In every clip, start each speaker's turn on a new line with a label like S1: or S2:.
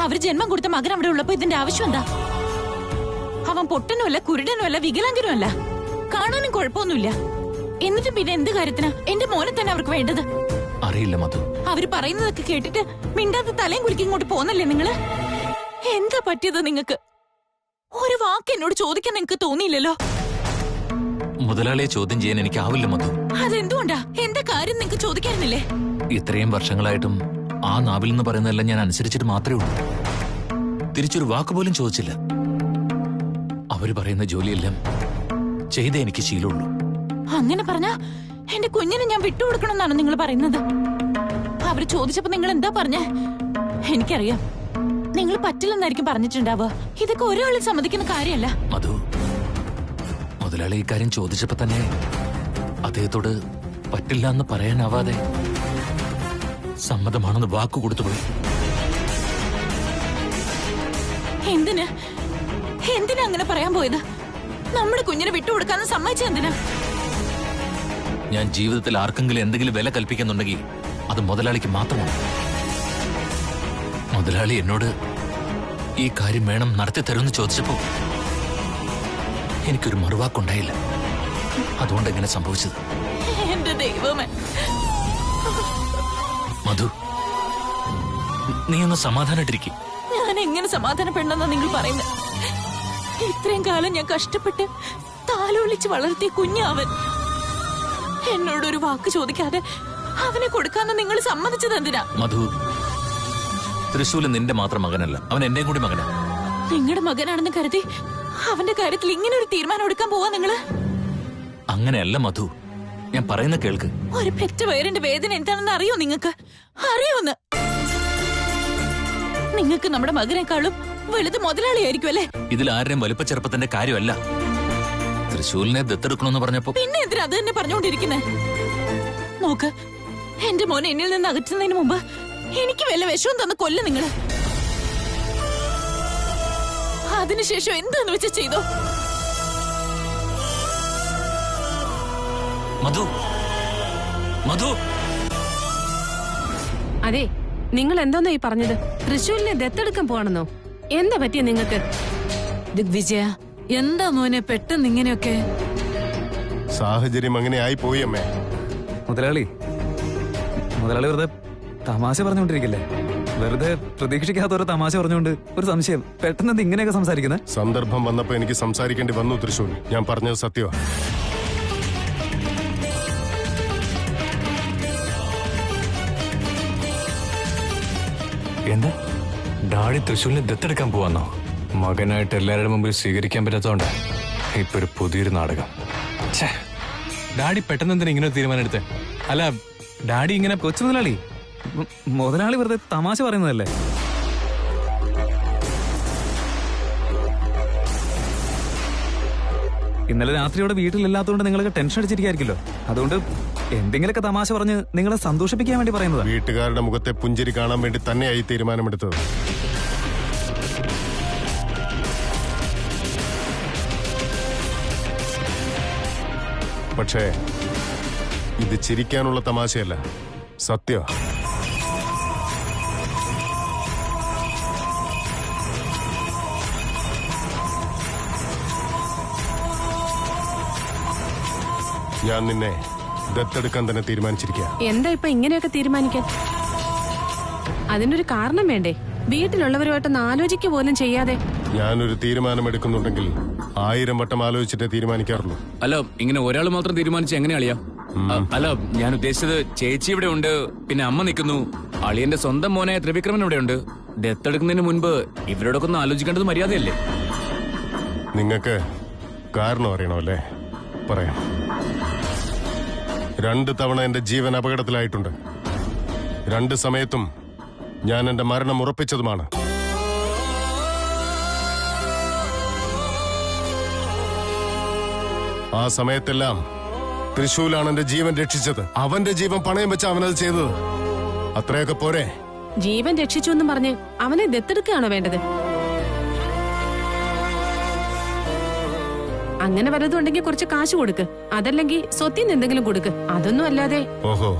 S1: അവര് ജന്മം കൊടുത്ത മകൻ അവിടെ ഉള്ളപ്പോ ഇതിന്റെ ആവശ്യം എന്താ? അവൻ പൊട്ടനുമല്ല, കുരുടനുമല്ല, വികലാംഗനുമല്ല, കാണാനും കുഴപ്പമൊന്നുമില്ല. എന്നിട്ടും പിന്നെ എന്ത് കാര്യത്തിനാ എന്റെ മോനെ തന്നെ അവർക്ക് വേണ്ടത്?
S2: അറിയില്ല മധു.
S1: അവര് പറയുന്നതൊക്കെ കേട്ടിട്ട് മിണ്ടാത്ത തലയും കുലുക്കി ഇങ്ങോട്ട് പോന്നല്ലേ നിങ്ങള്? എന്താ പറ്റിയത് നിങ്ങൾക്ക്? ഒരു വാക്ക് എന്നോട് ചോദിക്കാൻ നിങ്ങക്ക് തോന്നിയില്ലല്ലോ.
S2: മുതലാളിയെ ചോദ്യം ചെയ്യാൻ എനിക്കാവില്ല മധു.
S1: അതെന്തുകൊണ്ടാ? എന്താ കാര്യം നിങ്ങക്ക് ചോദിക്കാനില്ലേ?
S2: ഇത്രയും വർഷങ്ങളായിട്ടും ആ നാവിൽ നിന്ന് പറയുന്നതെല്ലാം ഞാൻ അനുസരിച്ചിട്ട് മാത്രമേ ഉള്ളൂ. തിരിച്ചൊരു വാക്ക് പോലും ചോദിച്ചില്ല. അവര് പറയുന്ന ജോലിയെല്ലാം ചെയ്തേ എനിക്ക് ശീലമുള്ളൂ.
S1: അങ്ങനെ പറഞ്ഞാ എന്റെ കുഞ്ഞിനെ ഞാൻ വിട്ടുകൊടുക്കണമെന്നാണ് നിങ്ങൾ പറയുന്നത്? അവര് ചോദിച്ചപ്പോ നിങ്ങൾ എന്താ പറഞ്ഞേ? എനിക്കറിയാം, നിങ്ങൾ പറ്റില്ലെന്നായിരിക്കും പറഞ്ഞിട്ടുണ്ടാവുക. ഇതൊക്കെ ഒരാളും സമ്മതിക്കുന്ന കാര്യമല്ല.
S2: മധു, മുതലാളി ഇക്കാര്യം ചോദിച്ചപ്പോ തന്നെ അദ്ദേഹത്തോട് പറ്റില്ല എന്ന് പറയാനാവാതെ സമ്മതമാണെന്ന് വാക്കു കൊടുത്തുപോയി.
S1: എന്തിനാ അങ്ങനെ പറയാൻ പോയത്? നമ്മുടെ കുഞ്ഞിനെ വിട്ടുകൊടുക്കാന്ന് സമ്മതിച്ച എന്തിനാ?
S2: ഞാൻ ജീവിതത്തിൽ ആർക്കെങ്കിലും എന്തെങ്കിലും വില കൽപ്പിക്കുന്നുണ്ടെങ്കിൽ അത് മുതലാളിക്ക് മാത്രമാണ്. മുതലാളി എന്നോട് ഈ കാര്യം വേണം നടത്തി തരുമെന്ന് ചോദിച്ചപ്പോ എനിക്കൊരു മറുവാക്കുണ്ടായില്ല. അതുകൊണ്ട് എങ്ങനെ സംഭവിച്ചത്?
S1: എന്റെ ദൈവമേ.
S2: മധു, നീ ഒന്ന് സമാധാനായിട്ടിരിക്കും.
S1: ഞാൻ എങ്ങനെ സമാധാനപ്പെടണമെന്നാ നിങ്ങൾ പറയുന്നത്? ഇത്രയും കാലം ഞാൻ കഷ്ടപ്പെട്ട് താലോലിച്ച് വളർത്തിയ കുഞ്ഞാവൻ. എന്നോടൊരു വാക്ക് ചോദിക്കാതെ അവനെ കൊടുക്കാന്ന് നിങ്ങൾ സമ്മതിച്ചത് എന്തിനാ?
S2: മധു, തൃശ്ശൂല് നിന്റെ മാത്രം മകനല്ല, അവൻ എന്റെയും കൂടി മകനാ.
S1: നിങ്ങളുടെ മകനാണെന്ന് കരുതി അവന്റെ കാര്യത്തിൽ ഇങ്ങനെ ഒരു തീരുമാനം എടുക്കാൻ പോവാ നിങ്ങള്?
S2: അങ്ങനെയല്ല മധു, ഞാൻ പറയുന്ന കേൾക്ക്.
S1: ഒരു പെറ്റ വയറിന്റെ വേദന എന്താണെന്ന് അറിയോ നിങ്ങൾക്ക്? അറിയോന്ന്? നിങ്ങൾക്ക് നമ്മുടെ മകനേക്കാളും വലുത് മുതലാളിയായിരിക്കും അല്ലേ?
S2: ഇതിൽ ആരുടെയും വലുപ്പ ചെറുപ്പത്തിന്റെ കാര്യമല്ല. തൃശ്ശൂലിനെ ദത്തെടുക്കണമെന്ന് പറഞ്ഞപ്പോ
S1: പിന്നെ എന്തിനാ അത് തന്നെ പറഞ്ഞുകൊണ്ടിരിക്കുന്നേ? നോക്ക്, എന്റെ മോനെ എന്നിൽ നിന്ന് അകറ്റുന്നതിന് മുമ്പ് എനിക്ക് വല്ല വിഷവും തന്ന് കൊല്ലും നിങ്ങള്. അതിനുശേഷം എന്താന്ന് വെച്ചാ ചെയ്തോ.
S2: മധു, മധു.
S3: അതെ, നിങ്ങൾ എന്തോന്നാ ഈ പറഞ്ഞത്? തൃശ്ശൂരിനെ ദത്തെടുക്കാൻ പോവാണെന്നോ? എന്താ പറ്റിയ നിങ്ങൾക്ക്?
S1: ദിഗ്വിജയ, എന്താ മോനെ പെട്ടെന്ന് ഇങ്ങനെയൊക്കെ?
S4: സാഹചര്യം അങ്ങനെ ആയി പോയി അമ്മേ.
S5: മുതലാളി വെറുതെ തമാശ പറഞ്ഞുകൊണ്ടിരിക്കില്ലേ? വെറുതെ പ്രതീക്ഷിക്കാത്ത ഓരോ തമാശ പറഞ്ഞുകൊണ്ട് ഒരു സംശയം. പെട്ടെന്ന് എന്ത് ഇങ്ങനെയൊക്കെ സംസാരിക്കുന്നത്?
S4: സന്ദർഭം വന്നപ്പോ എനിക്ക് സംസാരിക്കേണ്ടി വന്നു തൃശ്ശൂർ. ഞാൻ പറഞ്ഞത് സത്യമാ.
S6: എന്താ ഡാഡി തൃശ്ശൂരിനെ ദത്തെടുക്കാൻ പോവാന്നോ? മകനായിട്ട് എല്ലാവരുടെ മുമ്പിൽ സ്വീകരിക്കാൻ പറ്റാത്തോണ്ട് ഇപ്പൊ ഒരു പുതിയൊരു നാടകം. ഡാഡി പെട്ടെന്ന് എന്തിനാ ഇങ്ങനെ ഒരു തീരുമാനം എടുത്തേ? അല്ല, ഡാഡി ഇങ്ങനെ
S5: കൊച്ചു മുതലാളി വെറുതെ തമാശ പറയുന്നതല്ലേ? ഇന്നലെ രാത്രിയോടെ വീട്ടിലില്ലാത്തതുകൊണ്ട് നിങ്ങളൊക്കെ ടെൻഷൻ അടിച്ചിരിക്കായിരിക്കല്ലോ. അതുകൊണ്ട് എന്തെങ്കിലുമൊക്കെ തമാശ പറഞ്ഞ് നിങ്ങളെ സന്തോഷിപ്പിക്കാൻ വേണ്ടി പറയുന്നത്.
S4: വീട്ടുകാരുടെ മുഖത്തെ പുഞ്ചിരി കാണാൻ വേണ്ടി തന്നെയായി തീരുമാനമെടുത്തത്. പക്ഷേ ഇത് ചിരിക്കാനുള്ള തമാശയല്ല, സത്യം. ഞാൻ നിന്നെ ദത്തെടുക്കാൻ തന്നെ തീരുമാനിച്ചിരിക്കുക.
S3: എന്താ ഇപ്പൊ ഇങ്ങനെയൊക്കെ തീരുമാനിക്കാൻ? അതിനൊരു കാരണം വേണ്ടേ? വീട്ടിലുള്ളവരുമായിട്ടൊന്ന് ആലോചിക്കുക പോലും ചെയ്യാതെ.
S4: ഞാനൊരു തീരുമാനം എടുക്കുന്നുണ്ടെങ്കിൽ 1000 വട്ടം ആലോചിച്ചിട്ടേ തീരുമാനിക്കാറുള്ളൂ.
S7: അല്ല, ഇങ്ങനെ ഒരാൾ മാത്രം തീരുമാനിച്ച എങ്ങനെ അളിയാ? അല്ല, ഞാൻ ഉദ്ദേശിച്ചത് ചേച്ചി ഇവിടെ ഉണ്ട്, പിന്നെ അമ്മ നിൽക്കുന്നു, അളിയന്റെ സ്വന്തം മോനായ ത്രിവിക്രമൻ ഇവിടെ ഉണ്ട്. ദത്തെടുക്കുന്നതിന് മുൻപ് ഇവരോടൊക്കെ ഒന്ന് ആലോചിക്കേണ്ടത് മര്യാദയല്ലേ?
S4: നിങ്ങൾക്ക് കാരണം അറിയണമല്ലേ? പറയാം. 2 തവണ എന്റെ ജീവൻ അപകടത്തിലായിട്ടുണ്ട്. 2 സമയത്തും ഞാൻ എന്റെ മരണം ഉറപ്പിച്ചതുമാണ്. ആ സമയത്തെല്ലാം തൃശൂലാണ് എന്റെ ജീവൻ രക്ഷിച്ചത്. അവന്റെ ജീവൻ പണയം വെച്ച് അവനത് ചെയ്തത്. അത്രയൊക്കെ പോരെ?
S3: ജീവൻ രക്ഷിച്ചു എന്നും പറഞ്ഞ് അവനെ ദത്തെടുക്കുകയാണോ വേണ്ടത്? അങ്ങനെ വല്ലതും ഉണ്ടെങ്കിൽ കുറച്ച് കാശ് കൊടുക്ക്, അതല്ലെങ്കിൽ സ്വത്തിന് എന്തെങ്കിലും കൊടുക്ക്. അതൊന്നും അല്ലാതെ.
S4: ഓഹോ,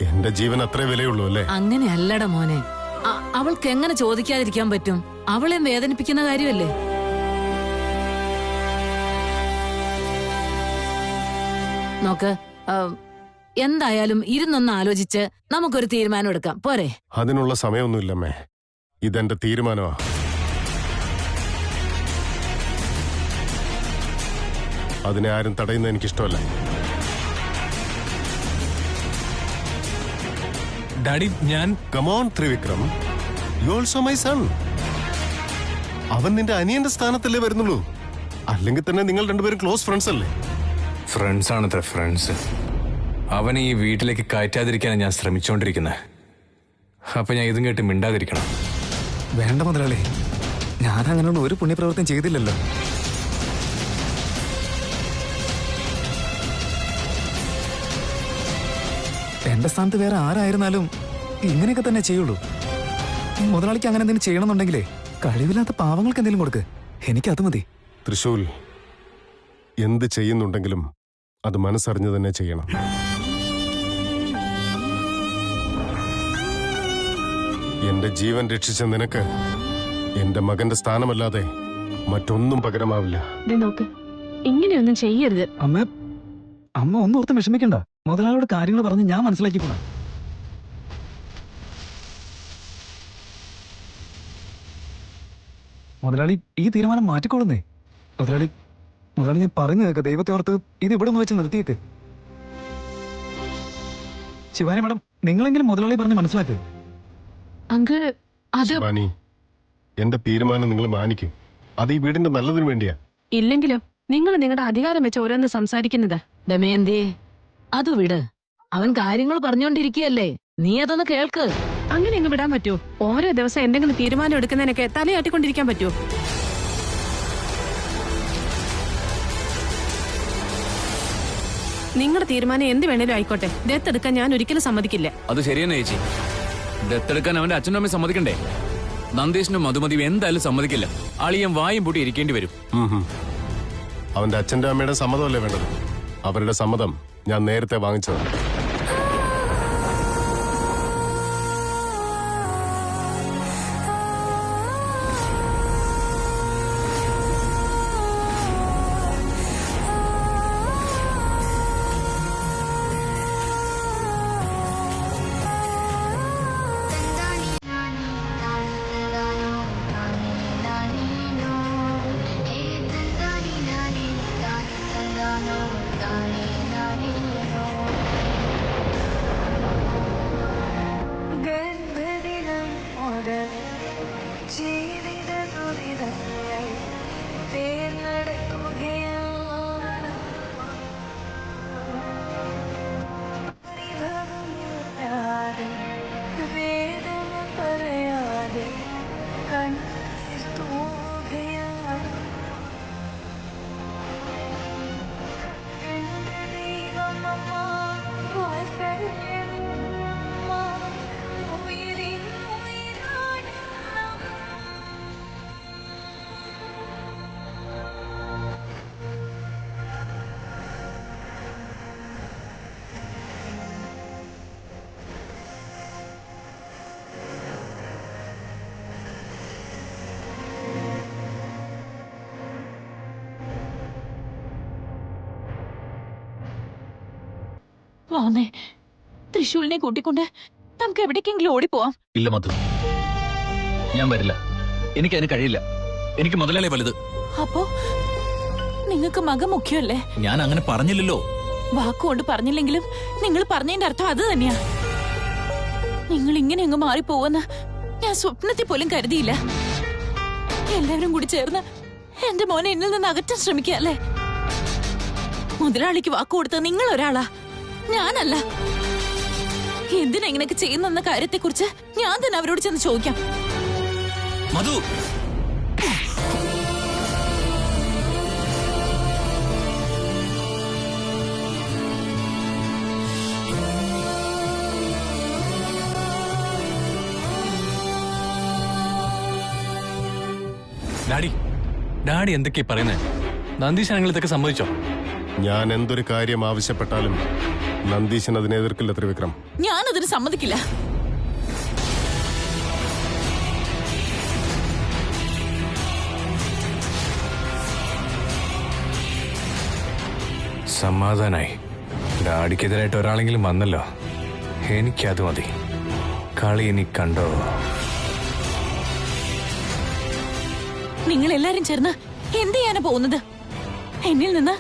S4: എന്റെ ജീവൻ അത്രേ വിലയുള്ളൂ അല്ലേ?
S1: അങ്ങനെ അല്ലട മോനെ.
S8: അവൾക്ക് എങ്ങനെ ചോദിക്കാതിരിക്കാൻ പറ്റും? അവളെ വേദനിപ്പിക്കുന്ന കാര്യമല്ലേ? നോക്ക്, എന്തായാലും ഇരുന്നൊന്ന് ആലോചിച്ച് നമുക്കൊരു തീരുമാനം എടുക്കാം, പോരെ?
S4: അതിനുള്ള സമയമൊന്നുമില്ലമ്മേ. ഇതെന്റെ തീരുമാനമാ. അതിനെ ആരും തടയുന്നത് എനിക്കിഷ്ടമല്ല.
S6: ഡാഡി, ഞാൻ
S4: come on Trivikram, you also my son. അവൻ നിന്റെ അനിയന്റെ സ്ഥാനത്തല്ലേ വരുന്നുള്ളൂ. അല്ലെങ്കിൽ തന്നെ നിങ്ങൾ രണ്ടുപേരും ക്ലോസ് ഫ്രണ്ട്സ് അല്ലേ?
S6: ഫ്രണ്ട്സ് ആണത്ര ഫ്രണ്ട്സ്. അവനെ ഈ വീട്ടിലേക്ക് കയറ്റാതിരിക്കാനാണ് ഞാൻ ശ്രമിച്ചുകൊണ്ടിരിക്കുന്നത്. അപ്പൊ ഞാൻ ഇതും കേട്ട് മിണ്ടാതിരിക്കണം.
S5: വേണ്ട മുതലാളി, ഞാൻ അങ്ങനെയുള്ള ഒരു പുണ്യപ്രവൃത്തിയും ചെയ്തില്ലല്ലോ. എന്റെ സ്ഥാനത്ത് വേറെ ആരായിരുന്നാലും ഇങ്ങനെയൊക്കെ തന്നെ ചെയ്യുള്ളൂ. മുതലാളിക്ക് അങ്ങനെ എന്തെങ്കിലും ചെയ്യണമെന്നുണ്ടെങ്കിലേ കഴിവില്ലാത്ത പാവങ്ങൾക്ക് എന്തെങ്കിലും കൊടുക്ക്. എനിക്കത് മതി.
S4: തൃശൂൽ, എന്ത് ചെയ്യുന്നുണ്ടെങ്കിലും അത് മനസ്സറിഞ്ഞു തന്നെ ചെയ്യണം. എന്റെ ജീവൻ രക്ഷിച്ച നിനക്ക് എന്റെ മകന്റെ സ്ഥാനമല്ലാതെ മറ്റൊന്നും പകരമാവില്ല.
S3: നോക്ക്, ഇങ്ങനെയൊന്നും ചെയ്യരുത്.
S5: അമ്മ ഒന്നും ഓർത്ത് വിഷമിക്കണ്ട. മുതലാളിയോട് കാര്യങ്ങൾ പറഞ്ഞ് ഞാൻ മനസ്സിലാക്കിക്കോളാം. മുതലാളി ഈ തീരുമാനം മാറ്റിക്കൊള്ളുന്നേ. മുതലാളി ഞാൻ പറഞ്ഞു കേൾക്ക. ദൈവത്തെ ഓർത്ത് ഇത് ഇവിടെ ഒന്ന് വെച്ച് നിർത്തിയേക്ക്. ശിവാനി മാഡം, നിങ്ങളെങ്കിലും മുതലാളി പറഞ്ഞ് മനസ്സിലാക്ക്.
S3: അങ്കിൾ, അത്
S4: ശിവാനി, എന്റെ തീരുമാനം നിങ്ങൾ മാനിക്കും. അത് ഈ വീടിന്റെ നല്ലതിന് വേണ്ടിയാ.
S3: ഇല്ലെങ്കിലും നിങ്ങൾ നിങ്ങളുടെ അധികാരം വെച്ച് ഓരോന്ന് സംസാരിക്കുന്നത്.
S8: ദമയന്തി, അത് വിട്. അവൻ കാര്യങ്ങൾ പറഞ്ഞോണ്ടിരിക്കുകയല്ലേ, നീ അതൊന്ന് കേൾക്ക്.
S3: അങ്ങനെ അങ്ങ് വിടാൻ പറ്റുമോ? ഓരോ ദിവസം എന്തെങ്കിലും തീരുമാനം എടുക്കുന്നതിനൊക്കെ തലയാട്ടിക്കൊണ്ടിരിക്കാൻ പറ്റുമോ? നിങ്ങളുടെ തീരുമാനം എന്ത് വേണേലും ആയിക്കോട്ടെ, ദത്തെടുക്കാൻ ഞാൻ ഒരിക്കലും സമ്മതിക്കില്ല.
S7: അത് ശരിയെന്നെ ചേച്ചി. ദത്തെടുക്കാൻ അവന്റെ അച്ഛനും അമ്മയും സമ്മതിക്കണ്ടേ? നന്ദേഷിനും മധുമതിയും എന്തായാലും സമ്മതിക്കില്ല. അളിയൻ വായും പൂട്ടി ഇരിക്കേണ്ടി വരും.
S4: അവന്റെ അച്ഛന്റെ അമ്മയുടെ സമ്മതമല്ലേ വേണ്ടത്? അവരുടെ സമ്മതം ഞാൻ നേരത്തെ വാങ്ങിച്ചതാണ്.
S1: വാന്നേ, തൃശൂലിനെ കൂട്ടിക്കൊണ്ട് നമുക്ക് എവിടേക്കെങ്കിലും ഓടിപ്പോവാം.
S2: ഇല്ല മധു, ഞാൻ വരില്ല. എനിക്കതിന് കഴിയില്ല. എനിക്ക് മുതലാളി വലുത്.
S1: അപ്പോ നിങ്ങൾക്ക് മകൻ മുഖ്യമല്ലേ?
S2: ഞാൻ അങ്ങനെ പറഞ്ഞില്ലല്ലോ.
S1: വാക്കുകൊണ്ട് പറഞ്ഞില്ലെങ്കിലും നിങ്ങൾ പറഞ്ഞതിന്റെ അർത്ഥം അത് തന്നെയാ. നിങ്ങൾ ഇങ്ങനെ അങ്ങ് മാറിപ്പോവെന്ന് ഞാൻ സ്വപ്നത്തിൽ പോലും കരുതിയില്ല. എല്ലാവരും കൂടി ചേർന്ന് എന്റെ മോനെ എന്നിൽ നിന്ന് അകറ്റാൻ ശ്രമിക്കല്ലേ? മുതലാളിക്ക് വാക്ക് കൊടുത്ത നിങ്ങൾ ഒരാളാ, ഞാനല്ല. എന്തിനാ ഇങ്ങനെയൊക്കെ ചെയ്യുന്നെന്ന കാര്യത്തെ കുറിച്ച് ഞാൻ തന്നെ അവരോട് ചെന്ന് ചോദിക്കാം.
S2: മധു,
S6: ഡാഡി എന്തൊക്കെയാ പറയുന്നത്? നന്ദീശൻ ഞങ്ങൾ ഇതൊക്കെ സമ്മതിച്ചോ?
S4: ഞാൻ എന്തൊരു കാര്യം ആവശ്യപ്പെട്ടാലും നന്ദീശൻ അതിനെ എതിർക്കില്ല ത്രിവിക്രം.
S1: ഞാനതിന് സമ്മതിക്കില്ല.
S6: സമാധാനായി. ഡാഡിക്കെതിരായിട്ട് ഒരാളെങ്കിലും വന്നല്ലോ. എനിക്കത് മതി. കളി ഇനി കണ്ടോ?
S1: നിങ്ങൾ എല്ലാരും ചേർന്ന് എന്ത് ചെയ്യാനാ പോകുന്നത്? എന്നിൽ നിന്ന്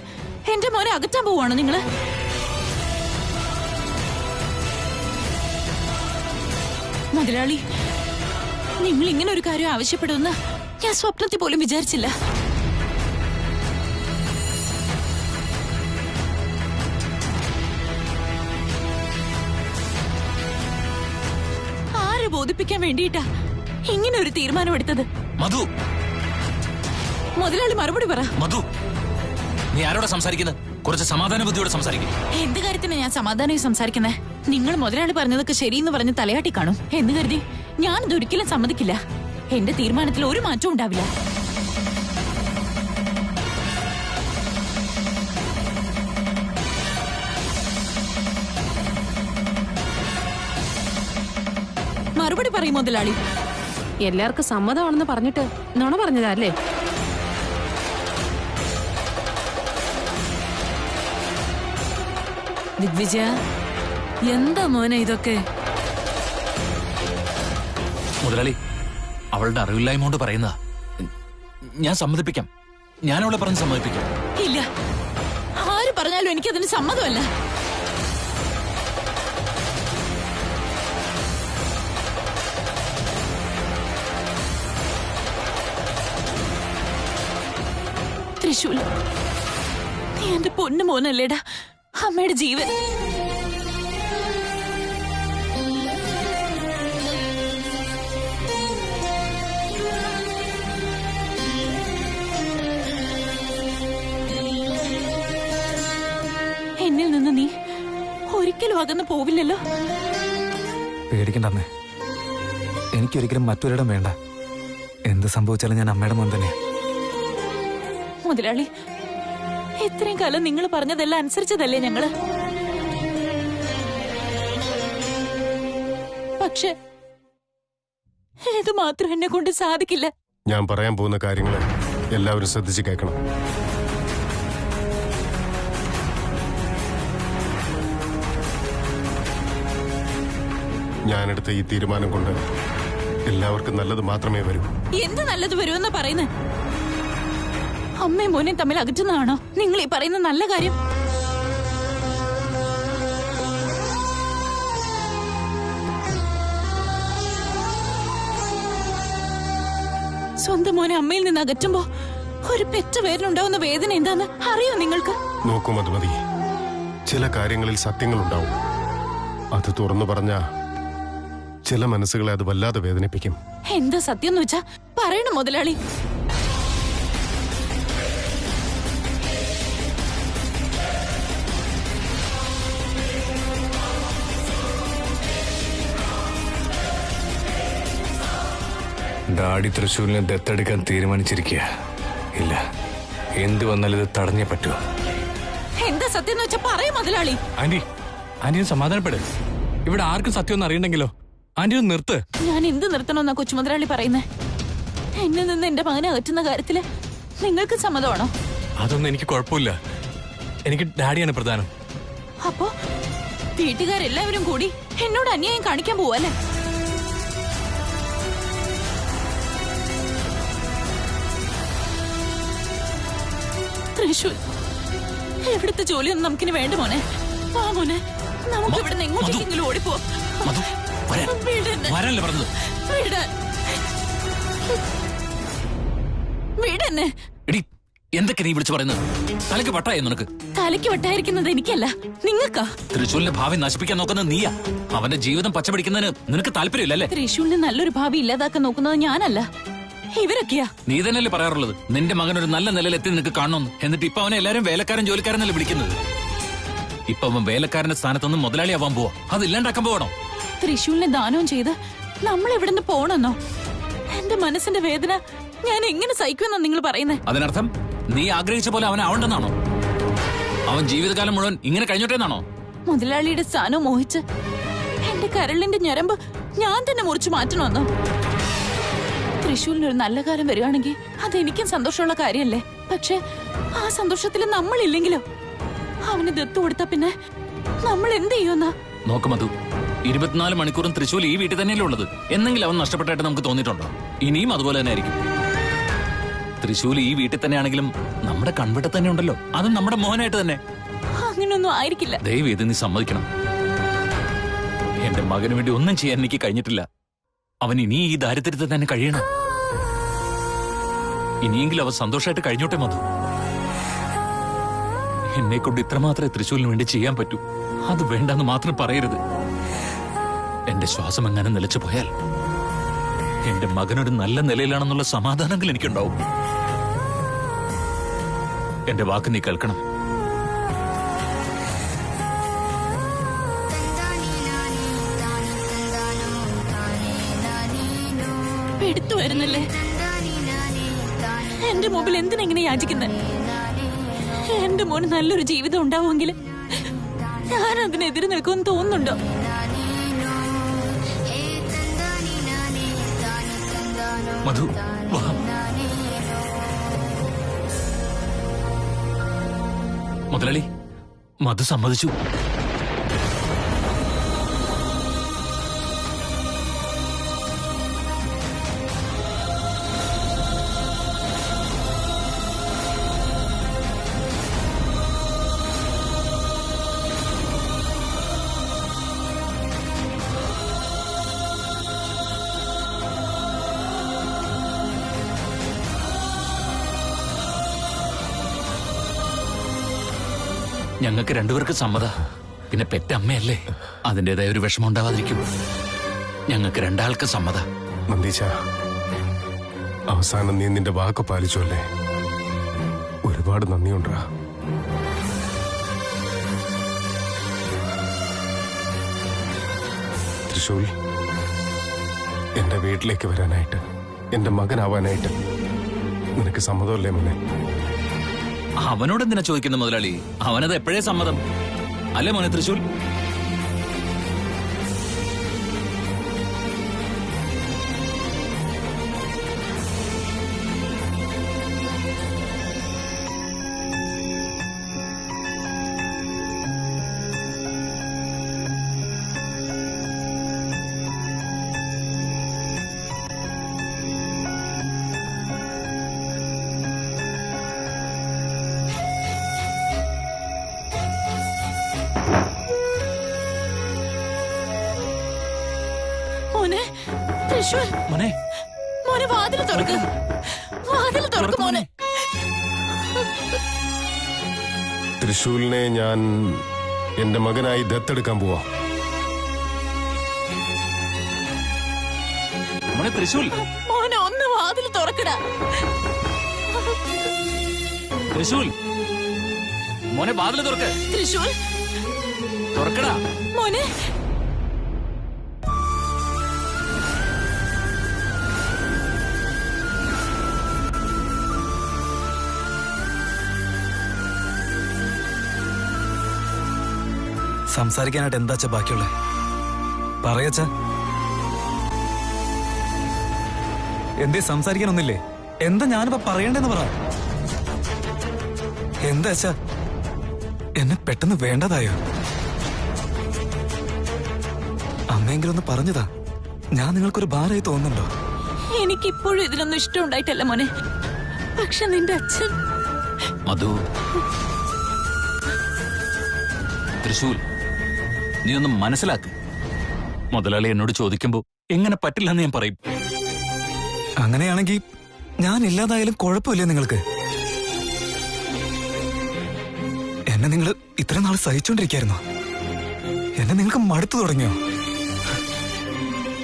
S1: എന്റെ മോനെ അകറ്റാൻ പോവാണോ നിങ്ങള്? മുതലാളി, നിങ്ങൾ ഇങ്ങനെ ഒരു കാര്യം ആവശ്യപ്പെടുമെന്ന് ഞാൻ സ്വപ്നത്തിൽ പോലും വിചാരിച്ചില്ല. ആരെ ബോധിപ്പിക്കാൻ വേണ്ടിയിട്ടാ ഇങ്ങനെ ഒരു തീരുമാനമെടുത്തത്?
S2: മധു,
S1: മുതലാളി മറുപടി പറ.
S2: മധു, നീ ആരോടെ സംസാരിക്കുന്നത്? കുറച്ച് സമാധാന ബുദ്ധിയോടെ സംസാരിക്കും.
S1: എന്ത് കാര്യത്തിന് ഞാൻ സമാധാനമായി സംസാരിക്കുന്നേ? നിങ്ങൾ മുതലാളി പറഞ്ഞതൊക്കെ ശരിയെന്ന് പറഞ്ഞ് തലയാട്ടി കാണും എന്ന് കരുതി ഞാനിത് ഒരിക്കലും സമ്മതിക്കില്ല. എന്റെ തീരുമാനത്തിൽ ഒരു മാറ്റവും ഉണ്ടാവില്ല. മറുപടി പറയും മുതലാളി.
S3: എല്ലാവർക്കും സമ്മതമാണെന്ന് പറഞ്ഞിട്ട് നുണ പറഞ്ഞതാ അല്ലേ?
S1: ദിഗ്വിജയ, എന്താ മോനെ ഇതൊക്കെ?
S2: മുതലാളി, അവളുടെ അറിവില്ലായ്മ കൊണ്ട് പറയുന്നതാ. ഞാൻ സമ്മതിപ്പിക്കാം. ഞാൻ അവളെ പറഞ്ഞ് സമ്മതിപ്പിക്കാം.
S1: ഇല്ല, ആര് പറഞ്ഞാലും എനിക്കതിന് സമ്മതമല്ല. തൃശൂൽ, നീ എന്റെ പൊന്നു മോനല്ലേടാ, അമ്മയുടെ ജീവൻ. എന്നിൽ നിന്ന് നീ ഒരിക്കലും അകന്ന് പോവില്ലല്ലോ.
S5: പേടിക്കണ്ടമ്മേ, എനിക്കൊരിക്കലും മറ്റൊരിടം വേണ്ട. എന്ത് സംഭവിച്ചാലും ഞാൻ അമ്മയുടെ മോൻ തന്നെയാ.
S1: മുതലാളി, ഇത്രയും കാലം നിങ്ങൾ പറഞ്ഞതെല്ലാം അനുസരിച്ചതല്ലേ ഞങ്ങള്? പക്ഷെ ഇത് മാത്രം എന്നെ കൊണ്ട് സാധിക്കില്ല.
S4: ഞാൻ പറയാൻ പോകുന്ന കാര്യങ്ങള് എല്ലാവരും ശ്രദ്ധിച്ച് കേൾക്കണം. ഞാനെടുത്ത ഈ തീരുമാനം കൊണ്ട് എല്ലാവർക്കും നല്ലത് മാത്രമേ വരൂ.
S1: എന്ത് നല്ലത് വരുമെന്നാ പറയുന്നത്? അമ്മയും മോനെ തമ്മിൽ അകറ്റുന്നതാണോ നിങ്ങൾ ഈ പറയുന്ന നല്ല കാര്യം? സ്വന്തം മോനെ അമ്മയിൽ നിന്ന് അകറ്റുമ്പോ ഒരു പെറ്റ പേരിനുണ്ടാവുന്ന വേദന എന്താന്ന് അറിയോ നിങ്ങൾക്ക്?
S4: നോക്കൂ മധുമതി, ചില കാര്യങ്ങളിൽ സത്യങ്ങളുണ്ടാവും. അത് തുറന്നു പറഞ്ഞ ചില മനസ്സുകളെ അത് വല്ലാതെ വേദനിപ്പിക്കും.
S1: എന്താ സത്യം എന്ന് വെച്ചാ പറയണം മുതലാളി.
S6: ഡാഡി തൃശ്ശൂരിനെ ദത്തെടുക്കാൻ തീരുമാനിച്ചിരിക്കുക. ഇല്ല, എന്ത് വന്നാലും ഇത് തടഞ്ഞേ പറ്റൂ.
S1: എന്താ സത്യം എന്ന് വെച്ചാ പറയും മുതലാളി.
S6: ആന്റി, ആന്റി ഒന്ന് സമാധാനപ്പെട്. ഇവിടെ ആർക്കും സത്യം ഒന്നും അറിയണ്ടെങ്കിലോ? ആന്റി ഒന്ന് നിർത്ത്.
S1: ഞാൻ എന്ത് നിർത്തണമെന്നാ കൊച്ചു മുതലാളി പറയുന്നേ? എന്നിൽ നിന്ന് എന്റെ മകനെ അകറ്റുന്ന കാര്യത്തില് നിങ്ങൾക്ക് സമ്മതമാണോ?
S6: അതൊന്നും എനിക്ക് കുഴപ്പമില്ല. എനിക്ക് ഡാഡിയാണ് പ്രധാനം.
S1: അപ്പോ വീട്ടുകാരെല്ലാവരും കൂടി എന്നോട് അന്യായം കാണിക്കാൻ പോവല്ലേ? തൃശൂർ, എവിടുത്തെ ജോലിയൊന്നും നമുക്കിനി വേണ്ട മോനെ. വാ മോനെ, നമുക്ക് ഇവിടെ നിന്ന് എങ്ങോട്ടെങ്കിലും ഓടിപ്പോ. വീടെന്നെ.
S2: എന്തൊക്കെ നീ വിളിച്ചു പറയുന്നത്? തലയ്ക്ക് വട്ടായോ നിനക്ക്?
S1: തലയ്ക്ക് വട്ടായിരിക്കുന്നത് എനിക്കല്ല, നിങ്ങൾക്കാ.
S2: തൃശൂലിന്റെ ഭാവി നശിപ്പിക്കാൻ നോക്കുന്നത് നീയാ. അവന്റെ ജീവിതം പച്ചപിടിക്കുന്നതിന് നിനക്ക് താല്പര്യമില്ലല്ലേ?
S1: തൃശൂലിന് നല്ലൊരു ഭാവി ഇല്ലാതാക്കാൻ നോക്കുന്നത് ഞാനല്ല, ഇവരൊക്കെയാ.
S2: നീ തന്നെയല്ലേ പറയാറുള്ളത് നിന്റെ മകൻ ഒരു നല്ല നിലയിൽ എത്തി നിനക്ക് കാണണമെന്ന്? എന്നിട്ട് ഇപ്പൊ അവനെ എല്ലാരും വേലക്കാരൻ ജോലിക്കാരനല്ലേ വിളിക്കുന്നത്. ഇപ്പൊ അവൻ വേലക്കാരന്റെ സ്ഥാനത്തൊന്നും മുതലാളിയാവാൻ പോവാ. അത് ഇല്ലാണ്ടാക്കാൻ പോകണോ?
S1: തൃശൂലിനെ ദാനവും ചെയ്ത് നമ്മൾ ഇവിടുന്ന് പോണെന്നോ? എന്റെ മനസ്സിന്റെ വേദന ഞാൻ എങ്ങനെ സഹിക്കുമെന്നാ നിങ്ങൾ പറയുന്നേ?
S2: അതിനർത്ഥം നീ ആഗ്രഹിച്ച പോലെ അവൻ ആവണ്ടെന്നാണോ? അവൻ ജീവിതകാലം മുഴുവൻ ഇങ്ങനെ കഴിഞ്ഞോട്ടെന്നാണോ?
S1: മുതലാളിയുടെ സ്ഥാനവും മോഹിച്ച് എന്റെ കരളിന്റെ ഞരമ്പ് ഞാൻ തന്നെ മുറിച്ചു മാറ്റണമെന്നോ? തൃശൂലിന് ഒരു നല്ല കാലം വരികയാണെങ്കിൽ അതെനിക്കും സന്തോഷമുള്ള കാര്യമല്ലേ? പക്ഷെ ആ സന്തോഷത്തിൽ നമ്മളില്ലെങ്കിലോ? അവന് ദത്ത് കൊടുത്താ പിന്നെ നമ്മൾ എന്ത് ചെയ്യുമെന്നാ?
S2: നോക്ക് മധു, 24 മണിക്കൂറും തൃശ്ശൂർ ഈ വീട്ടിൽ തന്നെയല്ലേ ഉള്ളത്. എന്നെങ്കിലും അവൻ നഷ്ടപ്പെട്ടായിട്ട് നമുക്ക് തോന്നിയിട്ടുണ്ടോ? ഇനിയും അതുപോലെ തന്നെ ആയിരിക്കും. തൃശ്ശൂർ ഈ വീട്ടിൽ തന്നെയാണെങ്കിലും നമ്മുടെ കൺവിട്ട് തന്നെ ഉണ്ടല്ലോ, അതും നമ്മുടെ മോഹനായിട്ട് തന്നെ.
S1: അങ്ങനൊന്നും ആയിരിക്കില്ല.
S2: ദയവ് ഇത് നീ സമ്മതിക്കണം. എന്റെ മകന് വേണ്ടി ഒന്നും ചെയ്യാൻ എനിക്ക് കഴിഞ്ഞിട്ടില്ല. അവൻ ഇനി ഈ ദാരിദ്ര്യത്തിൽ തന്നെ കഴിയണം. ഇനിയെങ്കിലും അവൻ സന്തോഷമായിട്ട് കഴിഞ്ഞോട്ടെ മധു. എന്നെ കൊണ്ട് ഇത്രമാത്രമേ തൃശ്ശൂരിന് വേണ്ടി ചെയ്യാൻ പറ്റൂ. അത് വേണ്ടെന്ന് മാത്രം പറയരുത്. എന്റെ ശ്വാസം എങ്ങനെ നിലച്ചു പോയാൽ എന്റെ മകനൊരു നല്ല നിലയിലാണെന്നുള്ള സമാധാനങ്ങൾ എനിക്കുണ്ടാവും. എന്റെ വാക്ക് നീ കേൾക്കണം.
S1: എടുത്തു വരുന്നല്ലേ എന്റെ മുമ്പിൽ എന്തിനെങ്ങനെ യാചിക്കുന്നത്? എന്റെ മോന് നല്ലൊരു ജീവിതം ഉണ്ടാവുമെങ്കിൽ ഞാൻ അതിനെതിരെ നിൽക്കുമെന്ന് തോന്നുന്നുണ്ടോ?
S2: മധു, വാ. മുതലാളി, മധു സമ്മതിച്ചു. ഞങ്ങൾക്ക് രണ്ടുപേർക്ക് സമ്മത. പിന്നെ പെറ്റമ്മയല്ലേ, അതിൻ്റെതായ ഒരു വിഷമം ഉണ്ടാവാതിരിക്കും. ഞങ്ങൾക്ക് രണ്ടാൾക്ക് സമ്മത.
S4: നന്ദീച്ച, അവസാനം നീ നിന്റെ വാക്ക് പാലിച്ചു അല്ലേ? ഒരുപാട് നന്ദിയുണ്ടാ. തൃശൂൽ, എന്റെ വീട്ടിലേക്ക് വരാനായിട്ട്, എന്റെ മകനാവാനായിട്ട് നിനക്ക് സമ്മതമല്ലേ മോനെ?
S2: അവനോട് എന്തിനാ ചോദിക്കുന്നത് മുതലാളി? അവനത് എപ്പോഴേ സമ്മതം അല്ലേ മോനെ തൃശൂൽ? മോനെ,
S1: മോനെ വാതിൽ തുറക്ക്, വാതിൽ തുറക്ക് മോനെ.
S4: തൃശൂലിനെ ഞാൻ എന്റെ മകനായി ദത്തെടുക്കാൻ പോവാ.
S2: മോനെ തൃശൂൽ,
S1: മോനെ ഒന്ന് വാതിൽ തുറക്കടാ.
S2: തൃശൂൽ, മോനെ വാതിൽ തുറക്ക്.
S1: തൃശൂൽ,
S2: തുറക്കടാ
S1: മോനെ.
S5: സംസാരിക്കാനായിട്ട് എന്താച്ച ബാക്കിയുള്ളേ? പറയച്ച. എന്തേ സംസാരിക്കാനൊന്നില്ലേ? എന്താ ഞാനിപ്പോ പറയണ്ടെന്ന് പറ. എന്താ അച്ഛാ, എന്നെ പെട്ടെന്ന് വേണ്ടതായോ? അമ്മയെങ്കിലും ഒന്ന് പറഞ്ഞതാ. ഞാൻ നിങ്ങൾക്കൊരു ഭാരമായി തോന്നുന്നുണ്ടോ?
S1: എനിക്കിപ്പോഴും ഇതിലൊന്നും ഇഷ്ടം ഉണ്ടായിട്ടല്ല മോനെ. പക്ഷെ നിന്റെ അച്ഛൻ
S2: മധു, തൃശൂൽ, നീ ഒന്ന് മനസ്സിലാക്ക്. മുതലാളി എന്നോട് ചോദിക്കുമ്പോ എങ്ങനെ പറ്റില്ലെന്ന് ഞാൻ പറയും.
S5: അങ്ങനെയാണെങ്കിൽ ഞാൻ ഇല്ലാതായാലും കുഴപ്പമില്ലേ നിങ്ങൾക്ക്? എന്നെ നിങ്ങൾ ഇത്ര നാൾ സഹിച്ചോണ്ടിരിക്കായിരുന്നോ? എന്നെ നിങ്ങൾക്ക് മടുത്തു തുടങ്ങിയോ?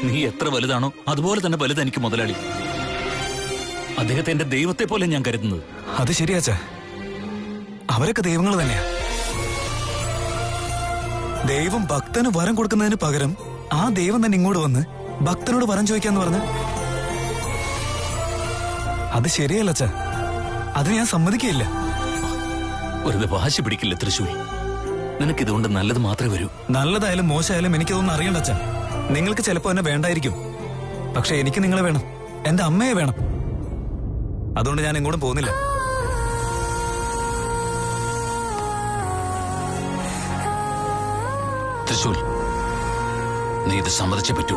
S2: നീ എത്ര വലുതാണോ അതുപോലെ തന്നെ വലുത് എനിക്ക് മുതലാളി. അദ്ദേഹത്തെ എന്റെ ദൈവത്തെ പോലെ ഞാൻ കരുതുന്നത്.
S5: അത് ശരിയാച്ചാ, അവരൊക്കെ ദൈവങ്ങൾ തന്നെയാ. ദൈവം ഭക്തന് വരം കൊടുക്കുന്നതിന് പകരം ആ ദൈവം തന്നെ ഇങ്ങോട്ട് വന്ന് ഭക്തനോട് വരം ചോദിക്കാന്ന് പറഞ്ഞ അത് ശരിയല്ലച്ചാ. അത് ഞാൻ സമ്മതിക്കില്ല.
S2: വെറുതെ വാശി പിടിക്കില്ല തൃശൂൽ. നിനക്കിതുകൊണ്ട് നല്ലത് മാത്രമേ വരൂ.
S5: നല്ലതായാലും മോശമായാലും എനിക്കതൊന്നും അറിയണ്ടച്ചാ. നിങ്ങൾക്ക് ചിലപ്പോ എന്നെ വേണ്ടായിരിക്കും, പക്ഷെ എനിക്ക് നിങ്ങളെ വേണം, എന്റെ അമ്മയെ വേണം. അതുകൊണ്ട് ഞാൻ എങ്ങോട്ടും പോകുന്നില്ല.
S2: തൃശൂൽ, നീ ഇത് സമ്മതിച്ചേ പറ്റൂ.